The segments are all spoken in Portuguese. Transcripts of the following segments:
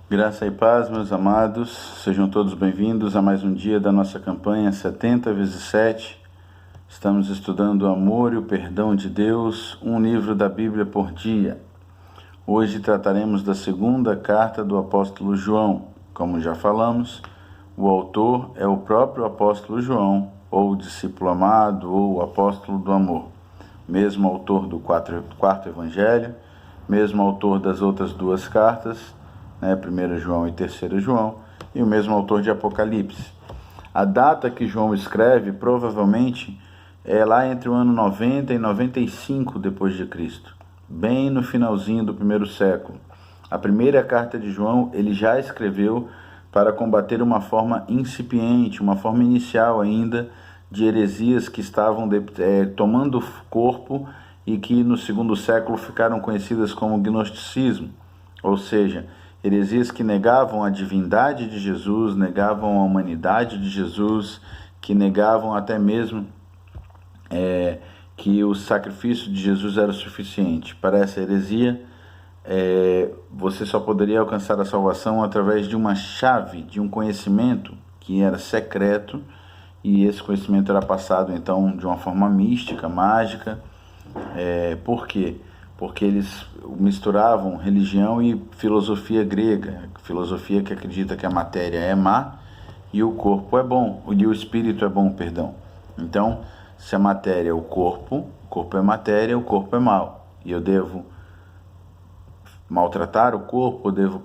Graça e paz, meus amados, sejam todos bem-vindos a mais um dia da nossa campanha 70 vezes 7. Estamos estudando o amor e o perdão de Deus, um livro da Bíblia por dia. Hoje trataremos da segunda carta do apóstolo João. Como já falamos, o autor é o próprio apóstolo João, ou o discípulo amado, ou o apóstolo do amor. Mesmo autor do quarto evangelho, mesmo autor das outras duas cartas, 1 João e 3 João, e o mesmo autor de Apocalipse. A data que João escreve provavelmente é lá entre o ano 90 e 95 depois de Cristo, bem no finalzinho do primeiro século. A primeira carta de João ele já escreveu para combater uma forma incipiente, uma forma inicial ainda de heresias que estavam tomando corpo e que no segundo século ficaram conhecidas como gnosticismo, ou seja, heresias que negavam a divindade de Jesus, negavam a humanidade de Jesus, que negavam até mesmo que o sacrifício de Jesus era suficiente. Para essa heresia, você só poderia alcançar a salvação através de uma chave, de um conhecimento que era secreto, e esse conhecimento era passado então de uma forma mística, mágica. Por quê? Porque eles misturavam religião e filosofia grega, filosofia que acredita que a matéria é má e o corpo é bom, e o espírito é bom, perdão. Então, se a matéria é o corpo é matéria, o corpo é mau, e eu devo maltratar o corpo, eu devo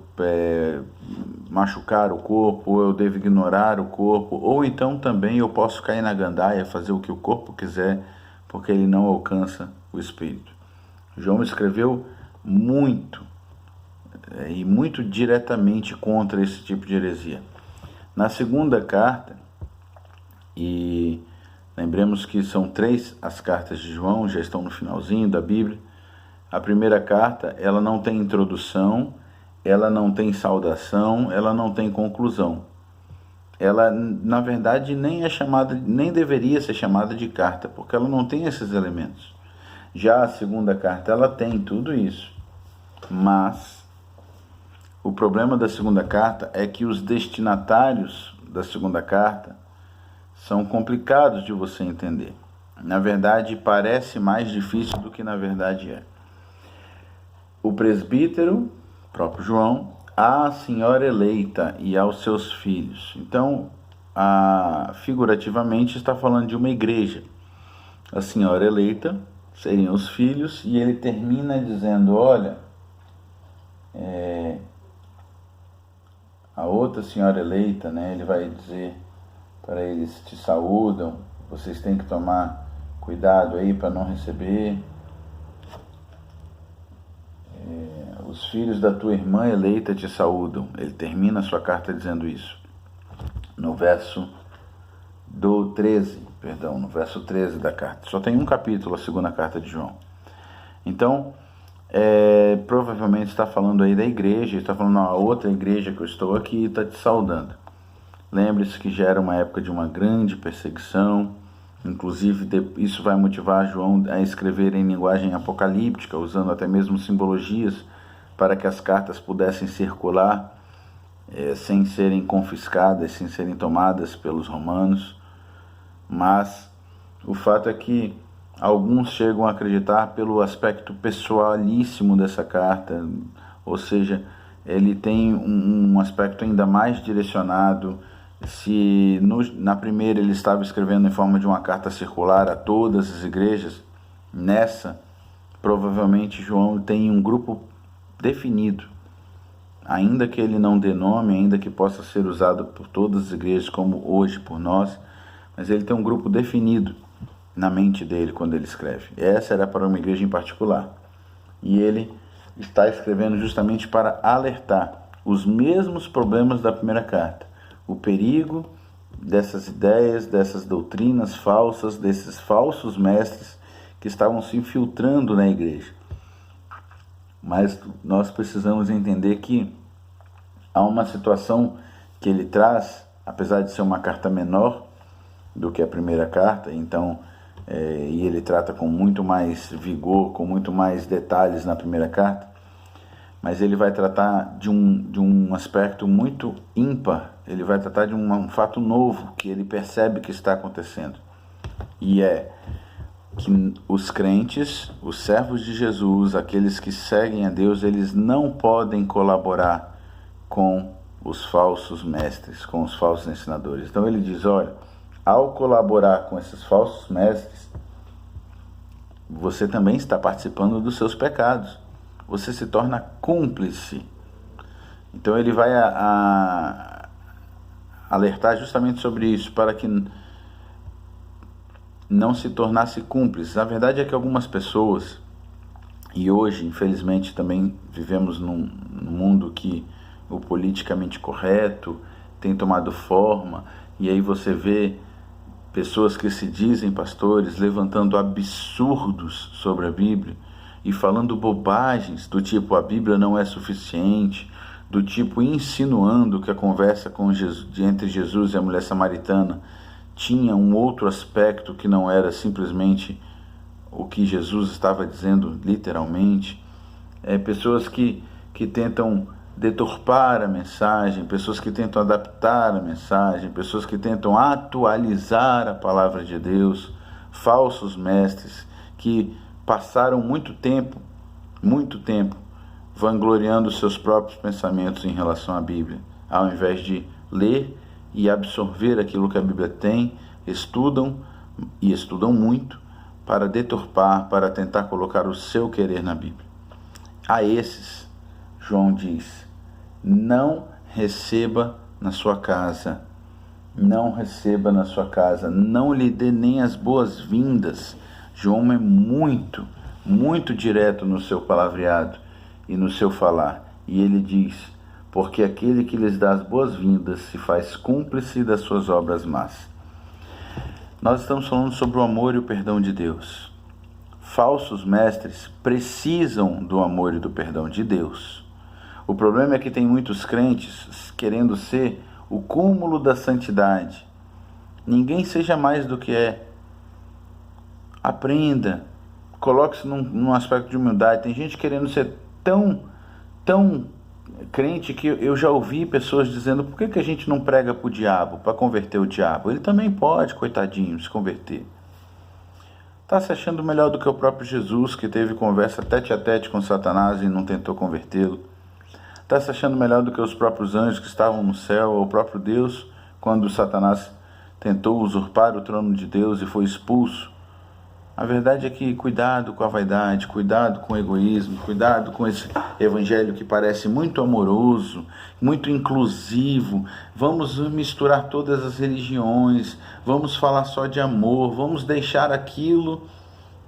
machucar o corpo, ou eu devo ignorar o corpo, ou então também eu posso cair na gandaia, fazer o que o corpo quiser, porque ele não alcança o espírito. João escreveu muito, e muito diretamente contra esse tipo de heresia. Na segunda carta, e lembremos que são 3 as cartas de João, já estão no finalzinho da Bíblia. A primeira carta, ela não tem introdução, ela não tem saudação, ela não tem conclusão. Ela, na verdade, nem deveria ser chamada de carta, porque ela não tem esses elementos. Já a segunda carta, ela tem tudo isso, mas o problema da segunda carta é que os destinatários da segunda carta são complicados de você entender. Na verdade, parece mais difícil do que na verdade é. O presbítero, próprio João, à senhora eleita e aos seus filhos. Então, figurativamente, está falando de uma igreja. A senhora eleita seriam os filhos, e ele termina dizendo, olha, a outra senhora eleita, ele vai dizer para eles, te saúdam, vocês têm que tomar cuidado aí para não receber. Os filhos da tua irmã eleita te saúdam. Ele termina a sua carta dizendo isso. No verso 13 da carta. Só tem um capítulo, a segunda carta de João. Então, provavelmente está falando aí da igreja, está falando a outra igreja que eu estou aqui e está te saudando. Lembre-se que já era uma época de uma grande perseguição, inclusive isso vai motivar João a escrever em linguagem apocalíptica, usando até mesmo simbologias para que as cartas pudessem circular sem serem confiscadas, sem serem tomadas pelos romanos. Mas o fato é que alguns chegam a acreditar pelo aspecto pessoalíssimo dessa carta, ou seja, ele tem um aspecto ainda mais direcionado. Se na primeira ele estava escrevendo em forma de uma carta circular a todas as igrejas, nessa, provavelmente João tem um grupo definido, ainda que ele não dê nome, ainda que possa ser usado por todas as igrejas como hoje por nós, mas ele tem um grupo definido na mente dele quando ele escreve. Essa era para uma igreja em particular. E ele está escrevendo justamente para alertar os mesmos problemas da primeira carta. O perigo dessas ideias, dessas doutrinas falsas, desses falsos mestres que estavam se infiltrando na igreja. Mas nós precisamos entender que há uma situação que ele traz, apesar de ser uma carta menor do que a primeira carta, então, e ele trata com muito mais vigor, com muito mais detalhes na primeira carta, mas ele vai tratar de um aspecto muito ímpar, ele vai tratar de um fato novo que ele percebe que está acontecendo. E é que os crentes, os servos de Jesus, aqueles que seguem a Deus, eles não podem colaborar com os falsos mestres, com os falsos ensinadores. Então ele diz, olha, ao colaborar com esses falsos mestres, você também está participando dos seus pecados. Você se torna cúmplice. Então ele vai alertar justamente sobre isso, para que não se tornasse cúmplice. A verdade é que algumas pessoas, e hoje infelizmente também vivemos num mundo que o politicamente correto tem tomado forma, e aí você vê pessoas que se dizem pastores levantando absurdos sobre a Bíblia e falando bobagens do tipo a Bíblia não é suficiente, do tipo insinuando que a conversa entre Jesus e a mulher samaritana tinha um outro aspecto que não era simplesmente o que Jesus estava dizendo literalmente. Pessoas que tentam deturpar a mensagem, pessoas que tentam adaptar a mensagem, pessoas que tentam atualizar a palavra de Deus, falsos mestres que passaram muito tempo vangloriando seus próprios pensamentos em relação à Bíblia, ao invés de ler e absorver aquilo que a Bíblia tem, estudam muito para deturpar, para tentar colocar o seu querer na Bíblia. A esses, João diz, não receba na sua casa, não lhe dê nem as boas-vindas. João é muito direto no seu palavreado e no seu falar. E ele diz, porque aquele que lhes dá as boas-vindas se faz cúmplice das suas obras más. Nós estamos falando sobre o amor e o perdão de Deus. Falsos mestres precisam do amor e do perdão de Deus. O problema é que tem muitos crentes querendo ser o cúmulo da santidade. Ninguém seja mais do que é. Aprenda, coloque-se num aspecto de humildade. Tem gente querendo ser tão crente que eu já ouvi pessoas dizendo, por que a gente não prega para o diabo, para converter o diabo? Ele também pode, coitadinho, se converter. Está se achando melhor do que o próprio Jesus, que teve conversa tete a tete com Satanás e não tentou convertê-lo. Está se achando melhor do que os próprios anjos que estavam no céu, ou o próprio Deus, quando Satanás tentou usurpar o trono de Deus e foi expulso. A verdade é que cuidado com a vaidade, cuidado com o egoísmo, cuidado com esse evangelho que parece muito amoroso, muito inclusivo. Vamos misturar todas as religiões, vamos falar só de amor, vamos deixar aquilo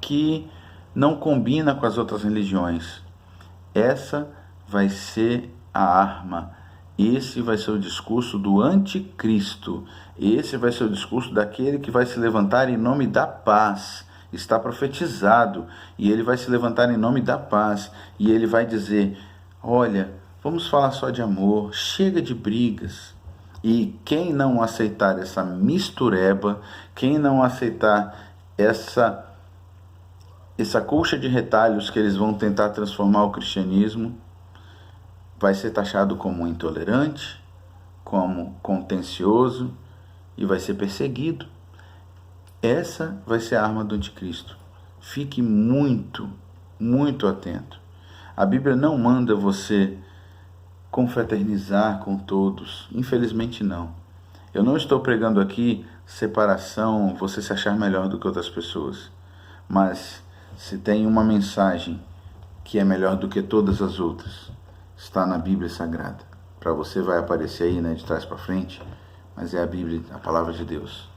que não combina com as outras religiões. Essa vai ser a arma. Esse vai ser o discurso do anticristo. Esse vai ser o discurso daquele que vai se levantar em nome da paz. Está profetizado, e ele vai se levantar em nome da paz, e ele vai dizer, olha, vamos falar só de amor, chega de brigas. E quem não aceitar essa mistureba, quem não aceitar essa colcha de retalhos que eles vão tentar transformar o cristianismo, vai ser taxado como intolerante, como contencioso, e vai ser perseguido. Essa vai ser a arma do anticristo. Fique muito atento. A Bíblia não manda você confraternizar com todos. Infelizmente não. Eu não estou pregando aqui separação, você se achar melhor do que outras pessoas. Mas se tem uma mensagem que é melhor do que todas as outras, está na Bíblia Sagrada. Para você vai aparecer aí, de trás para frente, mas é a Bíblia, a palavra de Deus.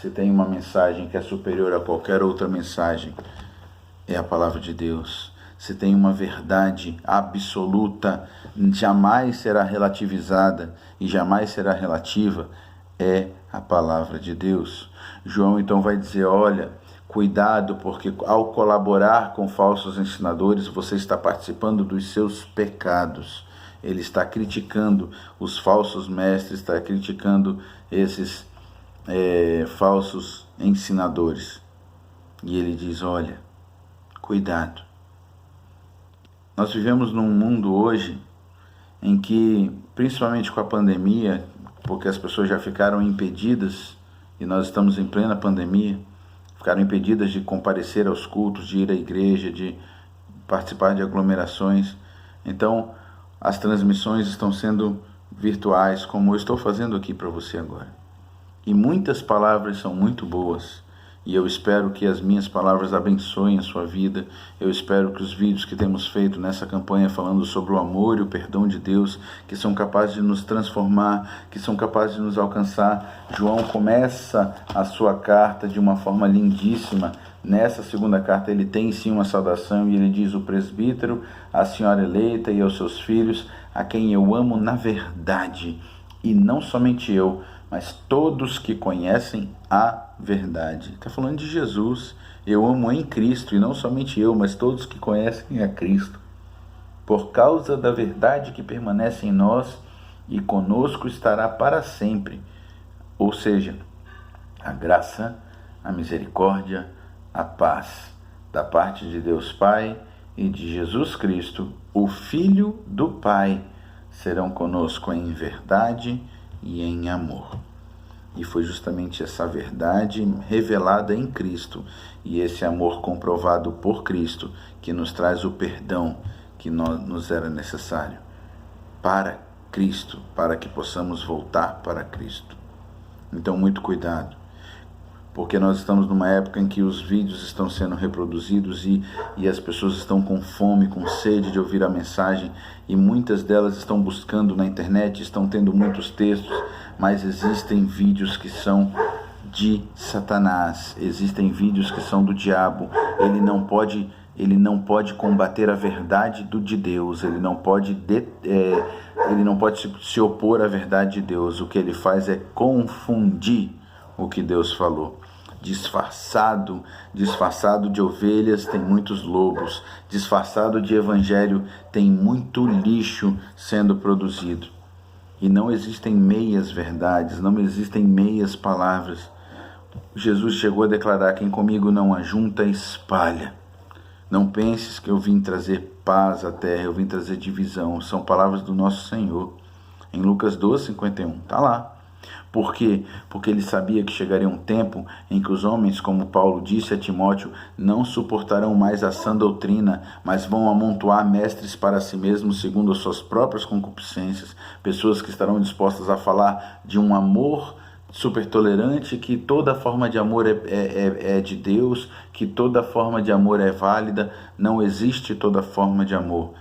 Se tem uma mensagem que é superior a qualquer outra mensagem, é a palavra de Deus. Se tem uma verdade absoluta, jamais será relativizada e jamais será relativa, é a palavra de Deus. João então vai dizer, olha, cuidado, porque ao colaborar com falsos ensinadores, você está participando dos seus pecados. Ele está criticando os falsos mestres, está criticando esses falsos ensinadores. E ele diz, olha, cuidado. Nós vivemos num mundo hoje em que, principalmente com a pandemia, porque as pessoas já ficaram impedidas, e nós estamos em plena pandemia, ficaram impedidas de comparecer aos cultos, de ir à igreja, de participar de aglomerações. Então, as transmissões estão sendo virtuais, como eu estou fazendo aqui para você agora. E muitas palavras são muito boas, e eu espero que as minhas palavras abençoem a sua vida. Eu espero que os vídeos que temos feito nessa campanha falando sobre o amor e o perdão de Deus, que são capazes de nos transformar, que são capazes de nos alcançar. João começa a sua carta de uma forma lindíssima. Nessa segunda carta ele tem sim uma saudação e ele diz: o presbítero, a senhora eleita e aos seus filhos, a quem eu amo na verdade, e não somente eu, mas todos que conhecem a verdade. Está falando de Jesus. Eu amo em Cristo, e não somente eu, mas todos que conhecem a Cristo. Por causa da verdade que permanece em nós e conosco estará para sempre. Ou seja, a graça, a misericórdia, a paz da parte de Deus Pai e de Jesus Cristo, o Filho do Pai, serão conosco em verdade e em amor. E foi justamente essa verdade revelada em Cristo e esse amor comprovado por Cristo que nos traz o perdão que nos era necessário para Cristo, para que possamos voltar para Cristo. Então, muito cuidado, porque nós estamos numa época em que os vídeos estão sendo reproduzidos e as pessoas estão com fome, com sede de ouvir a mensagem, e muitas delas estão buscando na internet, estão tendo muitos textos, mas existem vídeos que são de Satanás, existem vídeos que são do diabo. Ele não pode combater a verdade de Deus, ele não pode se opor à verdade de Deus. O que ele faz é confundir o que Deus falou. Disfarçado de ovelhas tem muitos lobos, disfarçado de evangelho tem muito lixo sendo produzido. E não existem meias verdades, não existem meias palavras. Jesus chegou a declarar: quem comigo não ajunta, espalha. Não penses que eu vim trazer paz à terra, eu vim trazer divisão. São palavras do nosso Senhor. Em Lucas 12:51, está lá. Por quê? Porque ele sabia que chegaria um tempo em que os homens, como Paulo disse a Timóteo, não suportarão mais a sã doutrina, mas vão amontoar mestres para si mesmos segundo as suas próprias concupiscências, pessoas que estarão dispostas a falar de um amor super tolerante, que toda forma de amor é de Deus, que toda forma de amor é válida. Não existe toda forma de amor.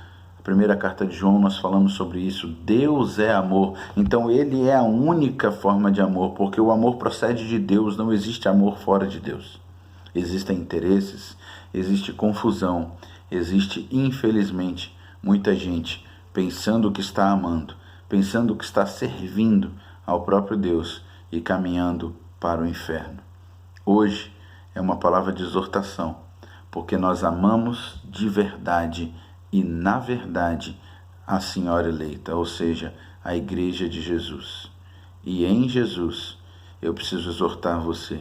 Primeira carta de João nós falamos sobre isso. Deus é amor, então ele é a única forma de amor, porque o amor procede de Deus, não existe amor fora de Deus. Existem interesses, existe confusão, existe, infelizmente, muita gente pensando que está amando, pensando que está servindo ao próprio Deus e caminhando para o inferno. Hoje é uma palavra de exortação, porque nós amamos de verdade e, na verdade, a Senhora eleita, ou seja, a Igreja de Jesus. E em Jesus, eu preciso exortar você.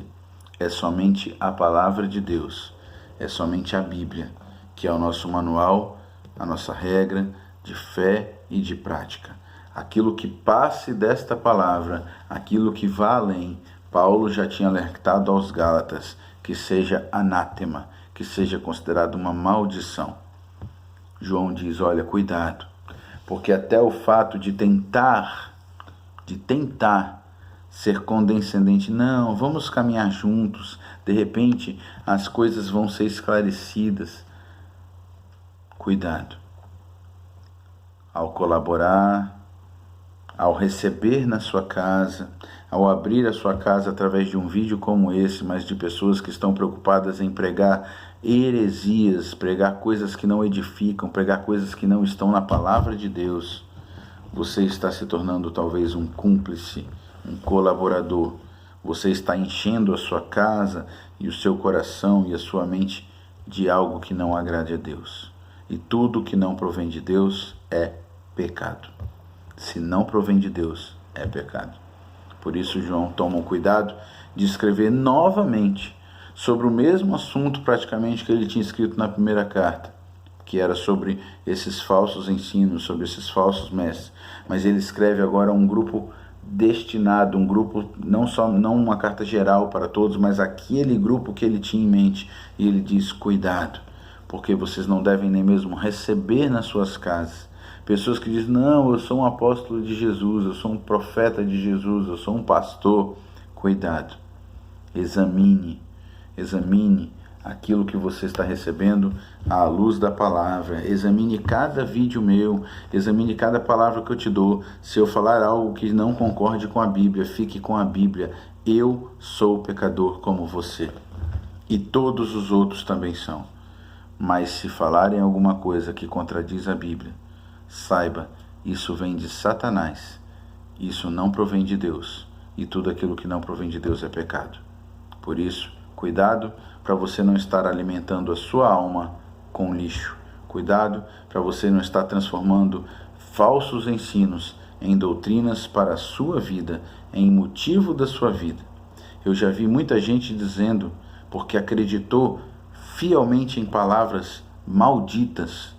É somente a palavra de Deus, é somente a Bíblia, que é o nosso manual, a nossa regra de fé e de prática. Aquilo que passe desta palavra, aquilo que vá além, Paulo já tinha alertado aos Gálatas, que seja anátema, que seja considerado uma maldição. João diz: olha, cuidado, porque até o fato de tentar ser condescendente, não, vamos caminhar juntos, de repente as coisas vão ser esclarecidas. Cuidado. Ao colaborar, ao receber na sua casa, ao abrir a sua casa através de um vídeo como esse, mas de pessoas que estão preocupadas em pregar heresias, pregar coisas que não edificam, pregar coisas que não estão na palavra de Deus, você está se tornando talvez um cúmplice, um colaborador. Você está enchendo a sua casa e o seu coração e a sua mente de algo que não agrade a Deus. E tudo que não provém de Deus é pecado. Se não provém de Deus, é pecado. Por isso João toma o cuidado de escrever novamente sobre o mesmo assunto praticamente que ele tinha escrito na primeira carta, que era sobre esses falsos ensinos, sobre esses falsos mestres. Mas ele escreve agora a um grupo destinado, um grupo, não uma carta geral para todos, mas aquele grupo que ele tinha em mente. E ele diz: cuidado, porque vocês não devem nem mesmo receber nas suas casas pessoas que dizem: não, eu sou um apóstolo de Jesus, eu sou um profeta de Jesus, eu sou um pastor. Cuidado, examine aquilo que você está recebendo à luz da palavra. Examine cada vídeo meu, examine cada palavra que eu te dou. Se eu falar algo que não concorde com a Bíblia, fique com a Bíblia. Eu sou pecador como você, e todos os outros também são. Mas se falarem alguma coisa que contradiz a Bíblia, saiba, isso vem de Satanás, isso não provém de Deus, e tudo aquilo que não provém de Deus é pecado. Por isso, cuidado para você não estar alimentando a sua alma com lixo. Cuidado para você não estar transformando falsos ensinos em doutrinas para a sua vida, em motivo da sua vida. Eu já vi muita gente dizendo, porque acreditou fielmente em palavras malditas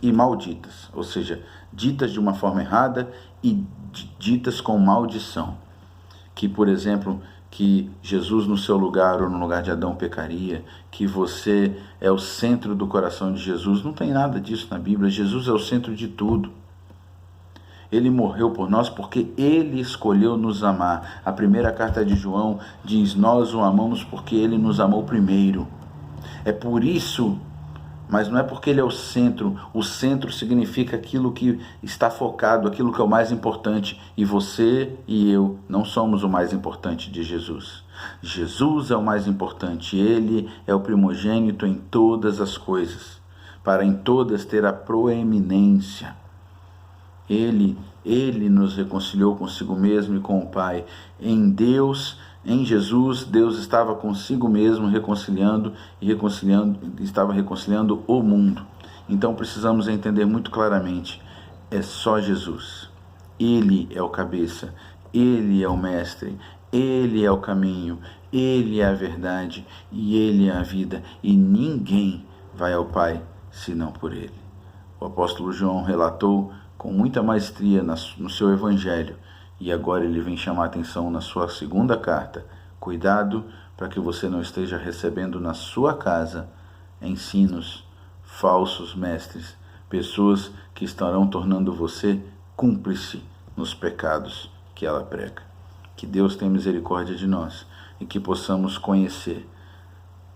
e malditas, ou seja, ditas de uma forma errada e ditas com maldição. Que, por exemplo, que Jesus no seu lugar ou no lugar de Adão pecaria, que você é o centro do coração de Jesus. Não tem nada disso na Bíblia. Jesus é o centro de tudo. Ele morreu por nós porque Ele escolheu nos amar. A primeira carta de João diz: nós o amamos porque Ele nos amou primeiro. É por isso, mas não é porque Ele é o centro. O centro significa aquilo que está focado, aquilo que é o mais importante. E você e eu não somos o mais importante de Jesus. Jesus é o mais importante. Ele é o primogênito em todas as coisas, para em todas ter a proeminência. Ele nos reconciliou consigo mesmo e com o Pai. Em Deus, em Jesus, Deus estava consigo mesmo estava reconciliando o mundo. Então precisamos entender muito claramente: é só Jesus. Ele é o cabeça, Ele é o mestre, Ele é o caminho, Ele é a verdade e Ele é a vida. E ninguém vai ao Pai senão por Ele. O apóstolo João relatou com muita maestria no seu evangelho, e agora ele vem chamar a atenção na sua segunda carta: cuidado para que você não esteja recebendo na sua casa ensinos, falsos mestres, pessoas que estarão tornando você cúmplice nos pecados que ela prega. Que Deus tenha misericórdia de nós e que possamos conhecer.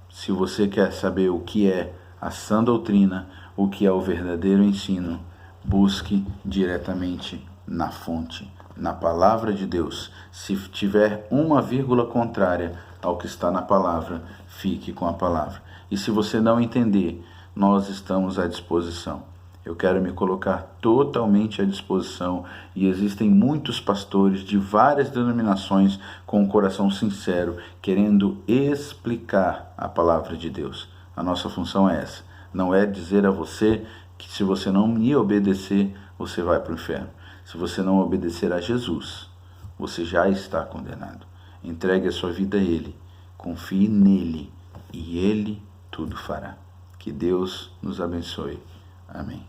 Se você quer saber o que é a sã doutrina, o que é o verdadeiro ensino, busque diretamente na fonte, na palavra de Deus. Se tiver uma vírgula contrária ao que está na palavra, fique com a palavra. E se você não entender, nós estamos à disposição. Eu quero me colocar totalmente à disposição, e existem muitos pastores de várias denominações com um coração sincero, querendo explicar a palavra de Deus. A nossa função é essa, não é dizer a você que se você não me obedecer, você vai para o inferno. Se você não obedecer a Jesus, você já está condenado. Entregue a sua vida a Ele, confie nele, e Ele tudo fará. Que Deus nos abençoe. Amém.